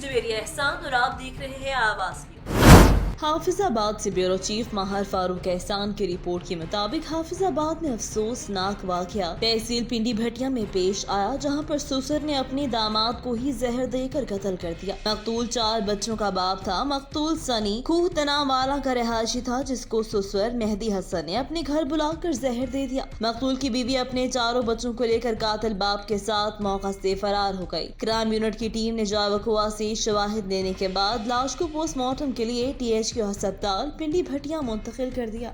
जवेरी एहसान और आप देख रहे हैं आवाज की। हाफिजाबाद से ब्यूरो चीफ माहर फारूक एहसान की रिपोर्ट के मुताबिक हाफिजाबाद में अफसोसनाक वाकया तहसील पिंडी भटिया में पेश आया, जहां पर ससुर ने अपने दामाद को ही जहर देकर कत्ल कर दिया। मकतूल 4 बच्चों का बाप था। मकतूल सनी खूह तनावाला का रहायशी था, जिसको ससुर मेहदी हसन ने अपने घर बुलाकर जहर दे दिया। मकतूल की बीवी अपने 4 बच्चों को लेकर कातिल बाप के साथ मौका से फरार हो गई। क्राइम यूनिट की टीम ने जावकुआ से शवाहिद लेने के बाद लाश को पोस्टमार्टम के लिए TH अस्पताल पिंडी भटिया मुंतकिल कर दिया।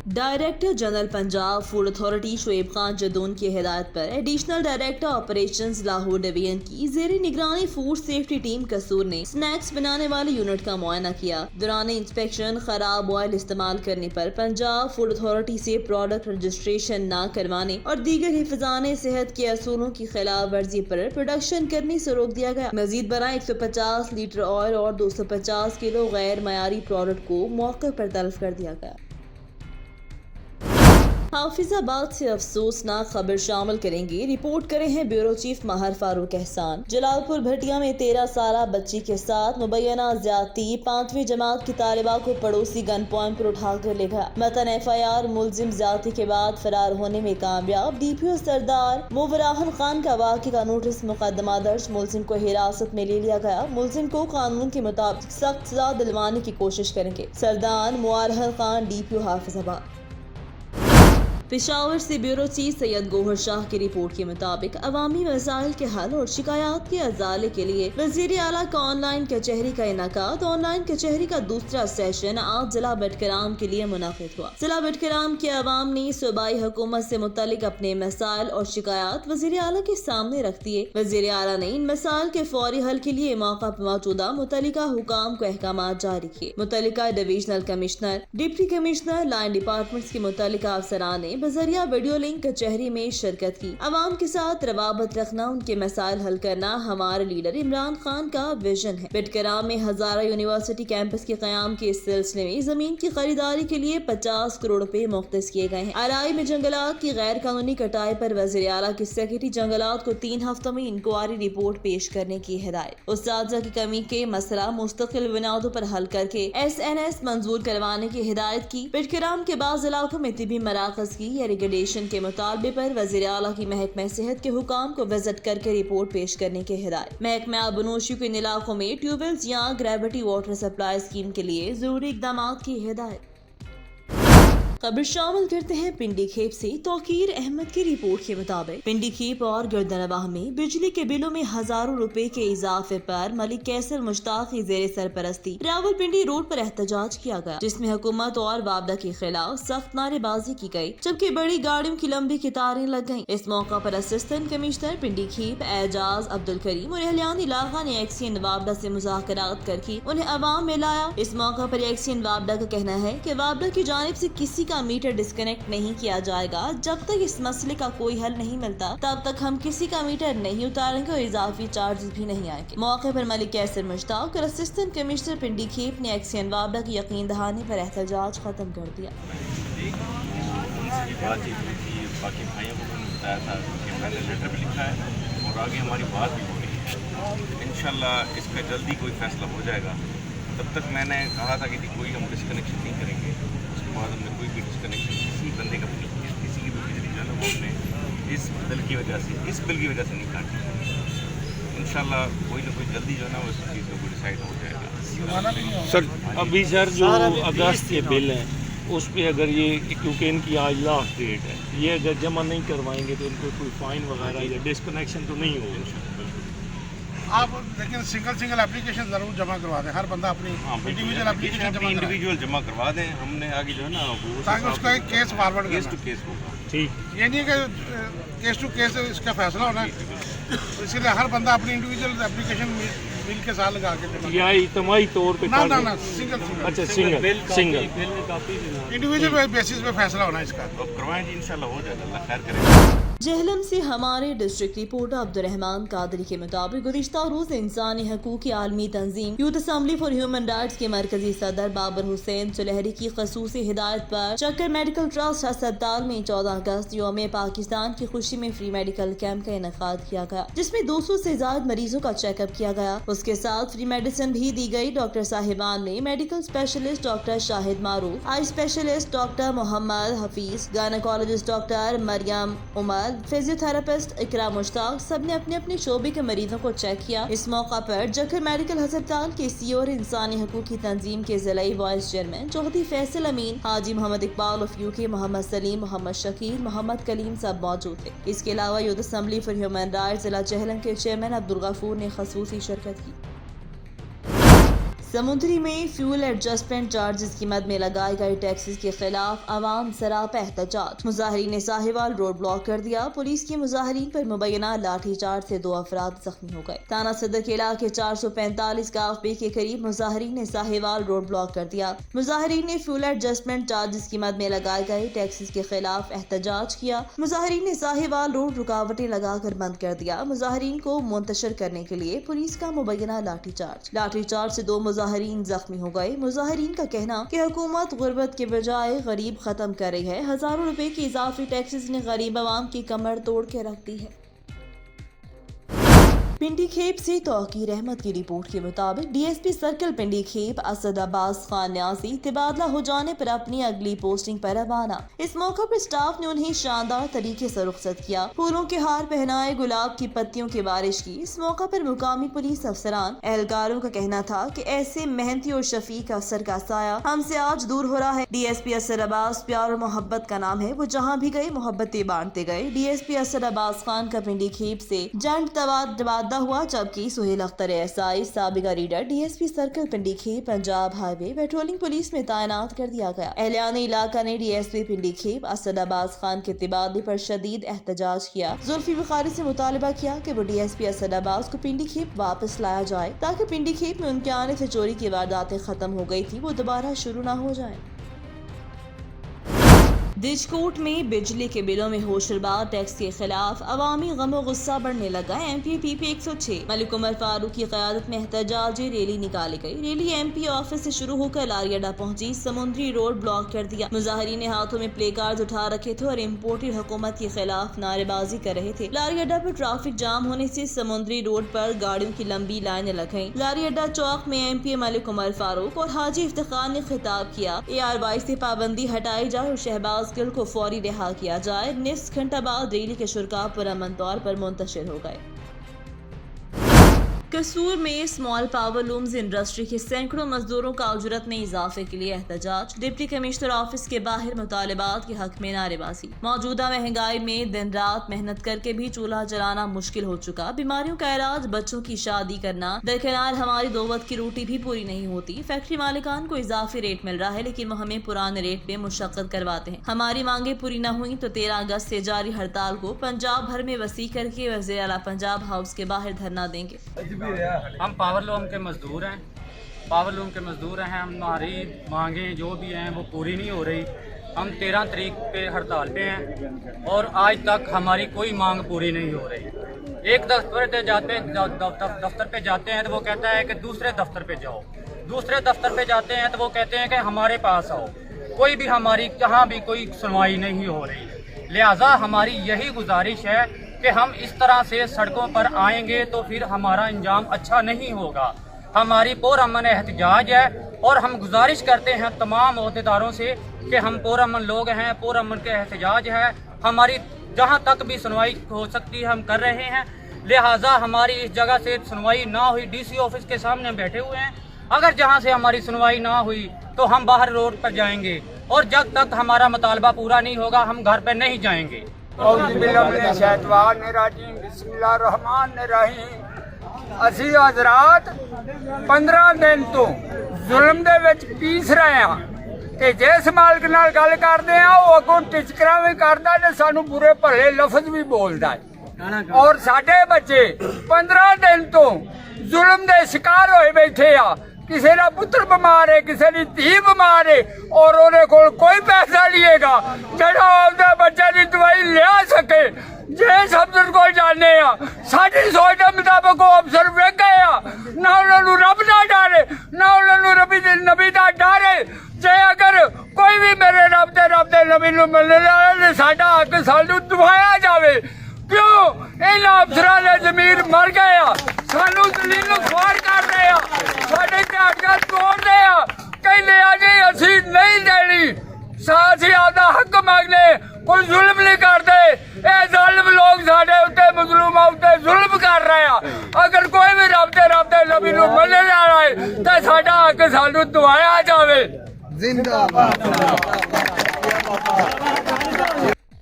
Director general Punjab food authority Shoaib Khan Jadoon की हिदायत पर additional director operations Lahore division की जेर निगरानी फूड सेफ्टी टीम कसूर ने स्नैक्स बनाने वाले यूनिट का मुआयना किया। दौरान इंस्पेक्शन खराब ऑयल इस्तेमाल करने पर पंजाब फूड अथॉरिटी से प्रोडक्ट रजिस्ट्रेशन न करवाने और दीगर हिफाज़ाने सेहत के असूलों की खिलाफ वर्जी पर प्रोडक्शन करने से रोक दिया गया। मजीद बराह 150 लीटर ऑयल और 250 किलो गैर मयारी प्रोडक्ट को मौके पर तलब कर दिया गया। हाफिजाबाद से अफसोसनाक खबर शामिल करेंगे। रिपोर्ट करे हैं ब्यूरो चीफ माहर फारूक एहसान। जलालपुर भटिया में 13 साला बच्ची के साथ मुबैना ज्यादती 5वीं जमात की तालिबा को पड़ोसी गन पॉइंट पर उठाकर ले गया। मतन FIR मुलजिम ज्यादती के बाद फरार होने में कामयाब। DPO सरदार मुवराहन खान का वाक़े का नोटिस मुकदमा दर्ज। मुलजिम को हिरासत में ले लिया गया। मुलजिम को कानून के मुताबिक सख्त सजा दिलवाने की कोशिश करेंगे। सरदार मुवराहन खान DPO हाफिजाबाद। पेशावर से ब्यूरो चीफ सैयद गोहर शाह की रिपोर्ट के मुताबिक अवामी मसाइल के हल और शिकायत के अजाले के लिए वज़ीर आला का ऑनलाइन कचहरी का इनकाद। ऑनलाइन कचहरी का दूसरा सेशन आज जिला बटकराम के लिए मुनाकिद हुआ। जिला बटकराम के अवाम ने सूबाई हुकूमत से मुतल्लिक अपने मसाइल और शिकायत वज़ीर आला के सामने रख दिए। वज़ीर आला ने इन मसाइल के फौरी हल के लिए मौका पर मौजूदा मुतल्लिका हुकाम को अहकामात जारी किए। मुतल्लिका divisional commissioner, deputy commissioner, line departments के मुतल्लिका अफसरान ने बजरिया वीडियो लिंक कचहरी में शिरकत की। अवाम के साथ रवाबत रखना, उनके मसाइल हल करना हमारे लीडर इमरान खान का विजन है। बिटकराम में हजारा यूनिवर्सिटी कैंपस के कयाम के इस सिलसिले में जमीन की खरीदारी के लिए 50 करोड़ रुपए मुख्तस किए गए हैं। आलाई में जंगलात की गैर कानूनी कटाई पर वज़ीर आला की सेक्रेटरी जंगलात को 3 हफ्तों में इंक्वायरी रिपोर्ट पेश करने की हिदायत। उस्ताजा की कमी के मसला मुस्तकिल बुनियादों पर हल करके SNS मंजूर करवाने की हिदायत की। बिटकराम के बाद इलाकों में तिबी मराकज की रेगुलेशन के मुतालबे पर वज़ीर आला की महकमा सेहत के हुकाम को विजिट करके रिपोर्ट पेश करने की हिदायत। महकमा आबनोशी को इन इलाकों में ट्यूबवेल्स या ग्रेविटी वाटर सप्लाई स्कीम के लिए जरूरी इकदाम की हिदायत। खबर शामिल करते हैं पिंडी खेप से। तौकीर अहमद की रिपोर्ट के मुताबिक पिंडी खेप और गर्दनवाह में बिजली के बिलों में हजारों रुपए के इजाफे पर मलिक कैसर मुश्ताक की जेर सरपरस्ती रावलपिंडी रोड पर एहतजाज किया गया, जिसमें हुकूमत और वाबदा के खिलाफ सख्त नारेबाजी की गई, जबकि बड़ी गाड़ियों की लंबी कतारें लग गयी। इस मौका पर असिस्टेंट कमिश्नर पिंडी खेप एजाज अब्दुल करीम और एहलियान इलाका ने एक्सियन वाबदा से मुज़ाकरात करके उन्हें अवाम में लाया। इस मौका पर एक्सियन वाबदा का कहना है कि वाबदा की जानिब से किसी का मीटर डिस्कनेक्ट नहीं किया जाएगा। जब तक इस मसले का कोई हल नहीं मिलता तब तक हम किसी का मीटर नहीं उतारेंगे और इजाफी चार्जेस भी नहीं आएंगे। मौके पर मलिक कैसर मुश्ताक और असिस्टेंट कमिश्नर पिंडी खेप ने एक्सियन वाबदा की यकीन दहानी पर एहतजाज खत्म कर दिया। बाकी भाइयों को बताया था कि मैंने लेटर भी लिखा है और आगे हमारी बात भी हो रही है। इंशाल्लाह इसका जल्दी कोई फैसला हो जाएगा। तब तक मैंने कहा था कि कोई हम डिस्कनेक्शन नहीं करेंगे। उसके बाद हमने कोई भी डिस्कनेक्शन किसी बंदे का नहीं किया। किसी की भी बिजली जो है वो हमने इस बिल की वजह से नहीं काटी। इंशाल्लाह कोई ना कोई जल्दी जो है ना वो इस चीज़ को डिसाइड हो जाएगा। सर अभी सर जो अगस्त के बिल हैं उस पर अगर ये, क्योंकि इनकी आज लास्ट डेट है, ये अगर जमा नहीं करवाएंगे तो इनको कोई फाइन वगैरह या डिस्कनेक्शन तो नहीं होगा। आप लेकिन सिंगल एप्लीकेशन जरूर जमा करवा दें। हर बंदा अपनी इंडिविजुअल एप्लीकेशन जमा करवा दें। हमने आगे जो है ना वो ताकि उसका एक case forward case to case होगा। ठीक, ये नहीं कि केस टू केस इसका फैसला होना है। तो इसलिए हर बंदा अपनी इंडिविजुअल एप्लीकेशन बिल के साथ लगा के जमा या इज्तिमाई तौर पे ना कर ना दें? ना सिंगल सिंगल अच्छा सिंगल इंडिविजुअल बेसिस पे फैसला होना इसका। तो करवाएं जी, इंशाल्लाह हो जाएगा, अल्लाह खैर करेगा। जहलम से हमारे डिस्ट्रिक्ट रिपोर्टर अब्दुर्रहमान कादरी के मुताबिक गुज़िश्ता रोज इंसानी हकूक़ की आलमी तंजीम youth assembly for human rights के मरकजी सदर बाबर हुसैन सुलहरी की खसूसी हिदायत पर चक्कर मेडिकल ट्रस्ट अस्पताल में 14 अगस्त यौम पाकिस्तान की खुशी में फ्री मेडिकल कैंप का इनेकाद किया गया, जिसमें 200 से ज्यादा मरीजों का चेकअप किया गया। उसके साथ फ्री मेडिसिन भी दी गई। डॉक्टर साहिबान में medical specialist doctor Shahid Maroof, eye specialist doctor Mohammad Hafeez, gynaecologist doctor Maryam Umar, physiotherapist Iqra Mushtaq, सब ने अपने अपने शोबे के मरीजों को चेक किया। इस मौका पर जखर मेडिकल अस्पताल के सीईओ और इंसानी हकूक़ की तंजीम के ज़िलाई vice chairman Chaudhry Faisal Amin, Haji Mohammad Iqbal of UK, Mohammad Saleem, Mohammad Shakeel, Mohammad Kaleem सब मौजूद थे। इसके अलावा youth assembly for human rights जिला जहलम के चेयरमैन अब्दुल गफूर ने खसूसी शिरकत की। समुद्री में फ्यूल एडजस्टमेंट चार्जेस की मद में लगाए गए टैक्सेस के खिलाफ अवाम सरापा एहतजाज। मुजाहिरीन ने साहिवाल रोड ब्लॉक कर दिया। पुलिस की मुजाहिरीन पर मुबैना लाठी चार्ज से 2 अफराद जख्मी हो गए। थाना सदर के इलाके 445 काफबे के करीब मुजाहिरीन ने साहिवाल रोड ब्लॉक कर दिया। मुजाहिरीन ने फ्यूल एडजस्टमेंट चार्जेस की मद में लगाए गए टैक्सेस के खिलाफ एहतजाज किया। मुजाहिरीन ने साहिवाल रोड रुकावटें लगाकर बंद कर दिया। मुजाहिरीन को मुंतशिर करने के लिए पुलिस का मुबैना लाठी चार्ज से 2 मुजाहिरीन जख्मी हो गए। मुजाहिरीन का कहना कि हुकूमत गुर्बत के बजाय गरीब खत्म कर रही है। हजारों रुपए की इजाफी टैक्सेस ने गरीब आवाम की कमर तोड़ के रख दी है। पिंडी खेप से तौकीर अहमद की रिपोर्ट के मुताबिक डीएसपी सर्कल पिंडी खेप असद अब्बास खान न्यासी तबादला हो जाने पर अपनी अगली पोस्टिंग पर रवाना। इस मौके पर स्टाफ ने उन्हें शानदार तरीके से रुखसत किया, फूलों के हार पहनाए, गुलाब की पत्तियों की बारिश की। इस मौका पर मुकामी पुलिस अफसरान एहलकारों का कहना था कि ऐसे मेहनती और शफीक अफसर का साया हमसे आज दूर हो रहा है। डीएसपी असद अब्बास प्यार और मोहब्बत का नाम है, वो जहाँ भी गए मोहब्बतें बांटते गए। डीएसपी असद अब्बास खान का पिंडी खेप से जंग तबादला हुआ, जबकि सुहेल अख्तर एहसाई साबिका रीडर डीएसपी सर्कल पिंडी खेप पंजाब हाईवे पेट्रोलिंग पुलिस में तैनात कर दिया गया। एहलियाने इलाका ने डीएसपी पिंडी खेप असद अब्बास खान के तबादले पर शदीद एहतजाज किया। जुल्फी बुखारी से मुतालबा किया कि वो डीएसपी असद अब्बास को पिंडी खेप वापस लाया जाए, ताकि पिंडी खेप में उनके आने से चोरी की वारदातें खत्म हो गई थी, वो दोबारा शुरू न हो जाए। दिजकोट में बिजली के बिलों में होशरबार टैक्स के खिलाफ अवामी गमो गुस्सा बढ़ने लगा। एमपी पीपी 106 मलिक उमर फारूक की क़यादत में एहतजाजी रैली निकाली गई। रैली एमपी ऑफिस से शुरू होकर लारी अड्डा पहुंची। समुद्री रोड ब्लॉक कर दिया। मुजाहिरीन ने हाथों में प्ले कार्ड उठा रखे थे और इम्पोर्टेड हुकूमत के खिलाफ नारेबाजी कर रहे थे। लारी अड्डा पर ट्रैफिक जाम होने से समुद्री रोड पर गाड़ियों की लंबी लाइनें लग गईं। लारी अड्डा चौक में एमपी मलिक उमर फारूक और हाजी इफ्तिखार ने खिताब किया, ARY से पाबंदी हटाई जाए और शहबाज गिल को फौरी रिहा किया जाए। निस्फ घंटा बाद रैली के शुरका पुरअमन तौर पर मुंतशिर हो गए। कसूर में स्मॉल पावर लूम्स इंडस्ट्री के सैकड़ों मजदूरों का उजरत में इजाफे के लिए एहतजाज। डिप्टी कमिश्नर ऑफिस के बाहर मुतालिबात के हक में नारेबाजी। मौजूदा महंगाई में दिन रात मेहनत करके भी चूल्हा जलाना मुश्किल हो चुका। बीमारियों का इलाज, बच्चों की शादी करना, दरकिनार हमारी 2 वक्त की रोटी भी पूरी नहीं होती। फैक्ट्री मालिकान को इजाफी रेट मिल रहा है, लेकिन वो हमें पुराने रेट पे मुशक्कत करवाते हैं। हमारी मांगे पूरी न हुई तो 13 अगस्त से जारी हड़ताल को पंजाब भर में वसी करके वज़ीर आला पंजाब हाउस के बाहर धरना देंगे। हम पावर लूम के मजदूर हैं। हमारी मांगें जो भी हैं वो पूरी नहीं हो रही। हम 13 तारीख पे हड़ताल पे हैं और आज तक हमारी कोई मांग पूरी नहीं हो रही। एक दफ्तर पे जाते हैं तो वो कहता है कि दूसरे दफ्तर पे जाओ, दूसरे दफ्तर पे जाते हैं तो वो कहते हैं कि हमारे पास आओ। कोई भी हमारी कहाँ भी कोई सुनवाई नहीं हो रही। लिहाजा हमारी यही गुजारिश है कि हम इस तरह से सड़कों पर आएंगे तो फिर हमारा अंजाम अच्छा नहीं होगा। हमारी पुरअमन एहतजाज है और हम गुजारिश करते हैं तमाम ओहदेदारों से कि हम पुरअमन लोग हैं, पुरअमन के एहतजाज है। हमारी जहां तक भी सुनवाई हो सकती है हम कर रहे हैं। लिहाजा हमारी इस जगह से सुनवाई ना हुई, डीसी ऑफिस के सामने बैठे हुए हैं। अगर जहां से हमारी सुनवाई ना हुई तो हम बाहर रोड पर जाएंगे और जब तक हमारा मुतालबा पूरा नहीं होगा हम घर पर नहीं जाएंगे। ਅਸੀਂ ਹਜ਼ਰਾਤ 15 ਦਿਨ ਤੋਂ ਜ਼ੁਲਮ ਦੇ ਵਿੱਚ ਪੀਸ ਰਹੇ ਹਾਂ ਤੇ ਜਿਸ ਮਾਲਕ ਨਾਲ ਗੱਲ ਕਰਦੇ ਆ ਉਹ ਅੱਗੋਂ ਟਿਚਕਰਾਂ ਵੀ ਕਰਦਾ ਤੇ ਸਾਨੂੰ ਬੁਰੇ ਭਲੇ ਲਫ਼ਜ਼ ਵੀ ਬੋਲਦਾ ਹੈ ਔਰ ਸਾਡੇ ਬੱਚੇ 15 ਦਿਨ ਤੋਂ ਜ਼ੁਲਮ ਦੇ ਸ਼ਿਕਾਰ ਹੋਏ ਬੈਠੇ ਆ। ਕਿਸੇ ਦਾ ਪੁੱਤਰ ਬਿਮਾਰ ਹੈ, ਕਿਸੇ ਦੀ ਧੀ ਬਿਮਾਰ ਹੈ ਔਰ ਉਹਦੇ ਕੋਲ ਕੋਈ ਪੈਸਾ ਨਹੀਂ ਹੈਗਾ ਜਿਹੜਾ ਆਪਦੇ ਬੱਚੇ ਦੀ ਦਵਾਈ ਲਿਆ ਸਕੇ। ਜਿਸ ਅਫਸਰ ਕੋਲ ਜਾਂਦੇ ਆ, ਸਾਡੀ ਸੋਚ ਦੇ ਮੁਤਾਬਕ ਉਹ ਅਫਸਰ ਵੇਖ ਗਏ ਆ, ਨਾ ਉਹਨਾਂ ਨੂੰ ਰੱਬ ਦਾ ਡਰ ਹੈ, ਨਾ ਉਹਨਾਂ ਨੂੰ ਨਬੀ ਦਾ ਡਰ ਹੈ। ਜੇ ਅਗਰ ਕੋਈ ਵੀ ਮੇਰੇ ਰੱਬ ਦੇ ਨਬੀ ਨੂੰ ਮਿਲਣਾ ਹੈ, ਸਾਡਾ ਹੱਕ ਸਾਨੂੰ ਦਵਾਇਆ ਜਾਵੇ। ਕਿਉਂ ਇਹਨਾਂ ਅਫਸਰਾਂ ਦੇ ਜ਼ਮੀਰ ਮਰ ਗਏ ਆ, ਸਾਨੂੰ ਦਲੀਲ ਖਵਾਰ ਕਰ ਰਹੇ ਆ, ਸਾਡੇ ਝਾੜੀਆਂ ਤੋੜਦੇ ਆ, ਕਹਿੰਦੇ ਆ ਜੀ ਅਸੀਂ ਨਹੀਂ ਦੇਣੀ, ਅਸੀਂ ਆਪਦਾ ਹੱਕ ਮੰਗਦੇ, ਕੋਈ ਜ਼ੁਲਮ ਨਹੀਂ ਕਰਦੇ। ਇਹ ਜ਼ਾਲਿਮ ਲੋਕ ਸਾਡੇ ਉੱਤੇ ਮਜ਼ਲੂਮਾਂ ਉੱਤੇ ਜ਼ੁਲਮ ਕਰ ਰਹੇ ਆ। ਅਗਰ ਕੋਈ ਵੀ ਰੱਬ ਦੇ ਨਬੀ ਨੂੰ ਮੰਨਣ ਵਾਲਾ ਹੈ ਤਾਂ ਸਾਡਾ ਹੱਕ ਸਾਨੂੰ ਦਵਾਇਆ ਜਾਵੇ।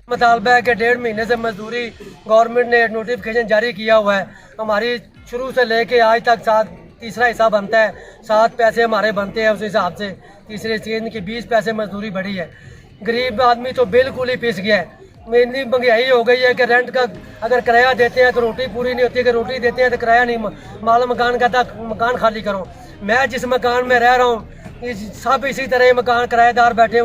मुतालबा है कि 1.5 महीने से मजदूरी गवर्नमेंट ने नोटिफिकेशन जारी किया हुआ है। हमारी शुरू से लेके आज तक तीसरा हिस्सा बनता है, 7 पैसे हमारे बनते हैं, उस हिसाब से तीसरे सीजन की 20 पैसे मजदूरी बढ़ी है। गरीब आदमी तो बिल्कुल ही पिस गया है। इतनी महंगाई हो गई है कि रेंट का अगर किराया देते हैं तो रोटी पूरी नहीं होती, अगर रोटी देते हैं तो किराया नहीं, माल मकान कहता मकान खाली करो। मैं जिस मकान में रह रहा हूँ सब इसी तरह मकान किराएदार बैठे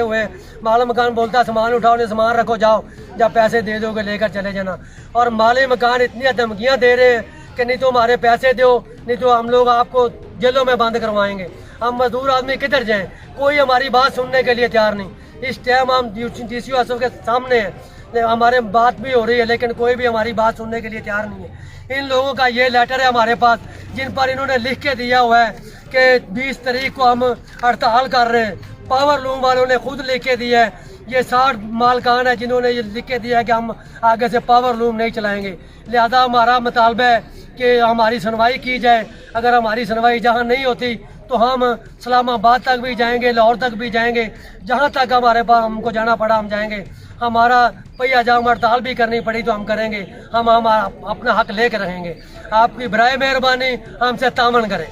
हुए हैं। माल मकान बोलता सामान उठाओ, नहीं सामान रखो, जाओ, जब पैसे दे दोगे लेकर चले जाना। और माले मकान इतनी धमकियां दे रहे हैं कि नहीं तो हमारे पैसे दो, नहीं तो हम लोग आपको जेलों में बंद करवाएंगे। हम मजदूर आदमी किधर जाएं? कोई हमारी बात सुनने के लिए तैयार नहीं। इस टाइम हम DCO ऑफिस के सामने हैं, हमारे बात भी हो रही है लेकिन कोई भी हमारी बात सुनने के लिए तैयार नहीं है। इन लोगों का ये लेटर है हमारे पास जिन पर इन्होंने लिख के दिया हुआ है कि 20 तारीख को हम हड़ताल कर रहे हैं। पावर लूम वालों ने खुद लिख के दिया है। ये 60 मालकान है जिन्होंने ये लिख के दिया है कि हम आगे से पावर लूम नहीं चलाएंगे। लिहाजा हमारा मुतालबा है कि हमारी सुनवाई की जाए। अगर हमारी सुनवाई जहाँ नहीं होती तो हम इस्लामाबाद तक भी जाएंगे, लाहौर तक भी जाएंगे, जहाँ तक हमारे पास हमको जाना पड़ा हम जाएंगे। हमारा पहिया जाम हड़ताल भी करनी पड़ी तो हम करेंगे। हम अपना हक लेकर रहेंगे। आपकी बराए मेहरबानी हमसे तामन करें।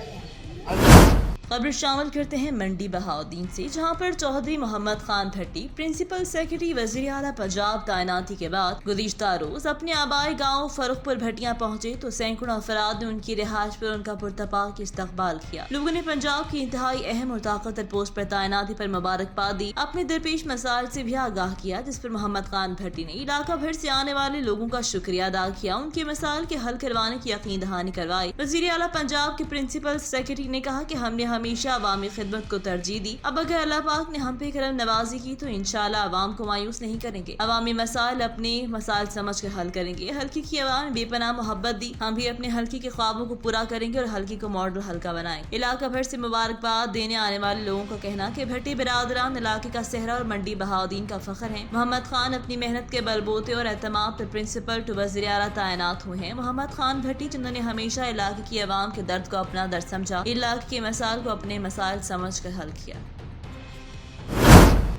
खबर शामिल करते हैं मंडी बहाउद्दीन से, जहां पर चौधरी मोहम्मद खान भट्टी प्रिंसिपल सेक्रेटरी वज़ीर आला पंजाब तैनाती के बाद गुज़िश्ता रोज अपने आबाई गांव फरुखपुर भट्टियां पहुंचे तो सैकड़ों अफराद ने उनकी रिहाइश पर उनका पुरतपाक इस्तकबाल किया। लोगों ने पंजाब की इंतहाई अहम और ताकतवर पोस्ट पर तैनाती पर मुबारकबाद दी, अपने दरपेश मसाइल से भी आगाह किया, जिस पर मोहम्मद खान भट्टी ने इलाका भर से आने वाले लोगों का शुक्रिया अदा किया, उनके मसाइल के हल करवाने की यकीन दहानी करवाई। वज़ीर आला पंजाब के प्रिंसिपल सेक्रेटरी ने कहा कि हमने हमेशा अवामी खिदमत को तरजीह दी। अब अगर अल्लाह पाक ने हम पे करम नवाजी की तो इंशाल्लाह अवाम को मायूस नहीं करेंगे। अवामी मसाइल अपने मसाइल समझ कर हल करेंगे। हल्की की अवाम ने बेपनाह मोहब्बत दी, हम भी अपने हल्की के ख्वाबों को पूरा करेंगे और हल्की को मॉडल हल्का बनाएंगे। इलाका भर से मुबारकबाद देने आने वाले लोगों का कहना कि भट्टी बिरादरान इलाके का सहरा और मंडी बहाउद्दीन का फख्र है। मोहम्मद खान अपनी मेहनत के बलबूते और एहतमाम पर प्रिंसिपल टू वज़ीर आला तैनात हुए हैं। मोहम्मद खान भट्टी जिन्होंने हमेशा इलाके की अवाम के दर्द को अपना दर्द समझा, इलाके के मसाइल को अपने मसाइल समझ कर हल किया।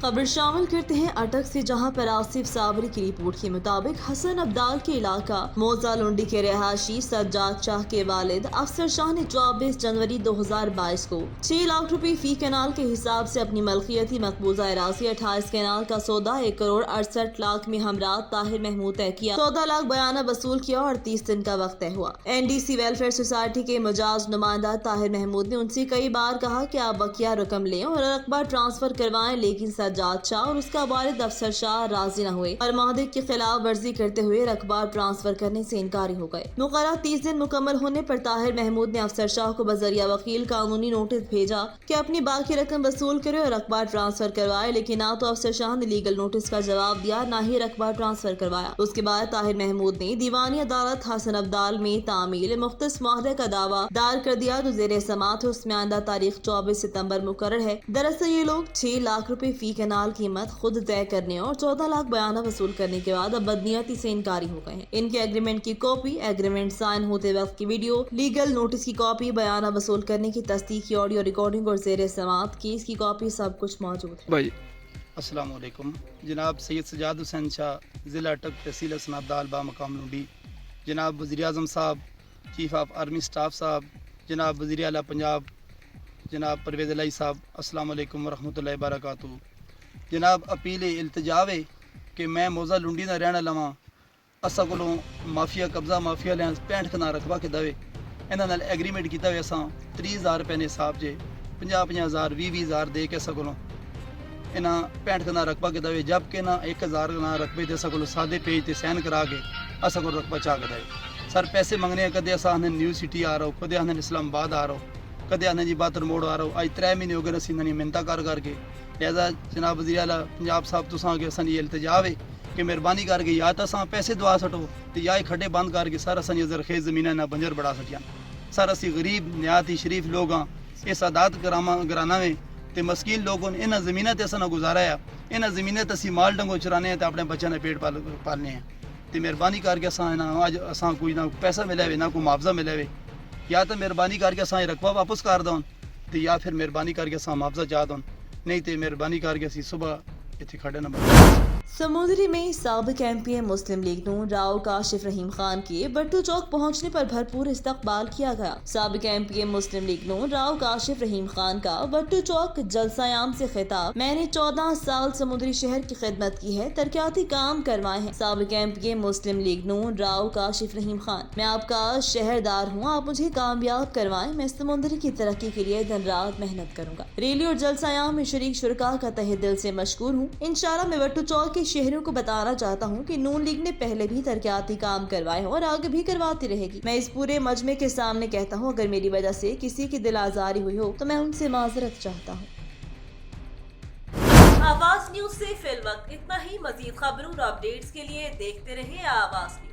खबर शामिल करते हैं अटक से, जहां पर आसिफ साबरी की रिपोर्ट के मुताबिक हसन अब्दाल के इलाका मोजा लुंडी के रहायशी सज्जाद शाह के वालिद अफसर शाह ने 24 जनवरी 2022 को 6 लाख रुपए फी कैनाल के हिसाब से अपनी मलकियती मकबूजा अराजी 28 कैनाल का सौदा 1 करोड़ 68 लाख में हमरात ताहिर महमूद तय किया। 14 लाख बयाना वसूल किया और 30 दिन का वक्त तय हुआ। NDC वेलफेयर सोसाइटी के मुजाज नुमाइंदा ताहिर महमूद ने उनसे कई बार कहा कि आप बकिया रकम लें और रकबा ट्रांसफर करवाएं, लेकिन सज्जाद शाह और उसका वालिद अफसर शाह राजी न हुए और माहदे की खिलाफ वर्जी करते हुए रकबा ट्रांसफर करने से इनकारी हो गए। मुकर्रर 30 दिन मुकम्मल होने पर ताहिर महमूद ने अफसर शाह को बजरिया वकील कानूनी नोटिस भेजा कि अपनी बाकी रकम वसूल करे और रकबा ट्रांसफर करवाए, लेकिन ना तो अफसर शाह ने लीगल नोटिस का जवाब दिया, ना ही रकबा ट्रांसफर करवाया। उसके बाद ताहिर महमूद ने दीवानी अदालत हसन अब्दाल में तामील मुख्तस माहदे का दावा दायर कर दिया जो जेर समात है। उसमें आइंदा तारीख 24 सितम्बर मुकर्रर है। दरअसल ये लोग 6 लाख रुपए फी कैनाल कीमत खुद तय करने और 14 लाख बयाना वसूल करने के बाद अब बदनीयती से इनकारी हो गए हैं। इनके एग्रीमेंट की कॉपी, एग्रीमेंट साइन होते वक्त की वीडियो, लीगल नोटिस की कॉपी, बयाना वसूल करने की तस्दीक की ऑडियो रिकॉर्डिंग और जेर समात केस की कॉपी सब कुछ मौजूद है। भाई अस्सलाम वालेकुम। जनाब सैयद सजाद हुसैन शाह, ज़िला अटक, तहसील हसन अब्दाल बा मकाम लुंडी, जनाब वज़ीर आज़म साहब, चीफ ऑफ आर्मी स्टाफ साहब, जनाब वज़ीर आला पंजाब जनाब परवेज़ इलाही साहब, अस्सलाम वालेकुम वरहमतुल्लाहि वबरकातुहू। जनाब अपील इल्तजावे कि मैं मौजा लुंडी का रहने लवां, असा को माफिया कब्जा माफिया लें 65 कनाल रकबा के दवे ਇਹਨਾਂ ਨਾਲ ਐਗਰੀਮੈਂਟ ਕੀਤਾ ਹੋਇਆ ਸਾਂ 30,000 ਰੁਪਏ ਨੇ ਹਿਸਾਬ ਜੇ 50,000 20,000 ਦੇ ਕੇ ਸਕੋਂ ਇਹਨਾਂ 65 ਕਨਾ ਰਕਬਾ ਕੀਤਾ ਹੋਇਆ ਜਦ ਕਿ ਨਾ 1,000 ਕਨਾ ਰਕਬੇ ਤੇ ਸਕੋਂ ਸਾਦੇ ਪੇਜ ਤੇ ਸਾਈਨ ਕਰਾ ਕੇ ਅਸਾਂ ਕੋਲ ਰਕਬਾ ਚਾ ਕੇ ਸਰ ਪੈਸੇ ਮੰਗਨੇ ਆ ਕਦੇ ਅਸਾਂ ਨੇ ਨਿਊ ਸਿਟੀ ਆ ਰਹਾ ਕਦੇ ਆਨੇ ਇਸਲਾਮਾਬਾਦ ਆ ਰਹਾ ਕਦੇ ਆਨੇ ਜੀ ਬਾਤਰ ਮੋੜ ਆ ਰਹਾ ਅੱਜ 3 ਮਹੀਨੇ ਹੋ ਗਏ ਅਸੀਂ ਇਹਨਾਂ ਮਿੰਤਾ ਕਰ ਕਰਕੇ ਲਿਹਾਜ਼ਾ ਜਨਾਬ ਵਜ਼ੀਰ ਆਲਾ ਪੰਜਾਬ ਸਾਹਿਬ ਤੁਸਾਂ ਕੇ ਅਸਾਂ ਇਹ ਇਲਤਜਾ ਵੇ کہ مہربانی کر کے یا تو اصا پیسے دعا سٹو تو یا کھڈے بند کر کے سر اصل زرخیز زمین نہ بنجر بڑھا سٹیاں سر اسی غریب نہایت ہی شریف لوگ ہاں یہ سادات گرانا میں تے مسکین لوگوں نے انہاں زمیناں تے اساں گزارا ہے انہاں زمیناں تے اسی مال ڈنگو چرانے ہیں تے اپنے بچوں نے پیٹ پالنے ہیں تے مہربانی کر کے اساں اج اساں کوئی نہ پیسہ ملے ہوے نہ کوئی معاوضہ ملے ہوے یا تو مہربانی کر کے اساں رقبہ واپس کر دون تے یا پھر مہربانی کر کے اساں معاوضہ چا دون نہیں تے مہربانی کر کے اسی صبح ایتھے کھڑے نہ سمندری میں سابق ایم پی مسلم لیگ نون راؤ کاشف رحیم خان کے بٹو چوک پہنچنے پر بھرپور استقبال کیا گیا. سابق ایم پی مسلم لیگ نون راؤ کاشف رحیم خان کا بٹو چوک جلسہ عام سے خطاب. میں نے 14 سال سمندری شہر کی خدمت کی ہے, ترقیاتی کام کروائے ہیں. سابق ایم پی مسلم لیگ نون راؤ کاشف رحیم خان, میں آپ کا شہردار ہوں, آپ مجھے کامیاب کروائیں. میں سمندری کی ترقی کے لیے دن رات محنت کروں گا. ریلی اور جلسہ عام میں شریک شرکا کا تہہ دل سے مشکور ہوں. انشاءاللہ میں بٹو چوک کے شہریوں کو بتانا چاہتا ہوں کہ نون لیگ نے پہلے بھی ترقیاتی کام کروائے ہیں اور آگے بھی کرواتی رہے گی. میں اس پورے مجمع کے سامنے کہتا ہوں, اگر میری وجہ سے کسی کی دل آزاری ہوئی ہو تو میں ان سے معذرت چاہتا ہوں. آواز نیوز سے فی الوقت اتنا ہی. مزید خبروں اور اپڈیٹس کے لیے دیکھتے رہیں آواز نیوز.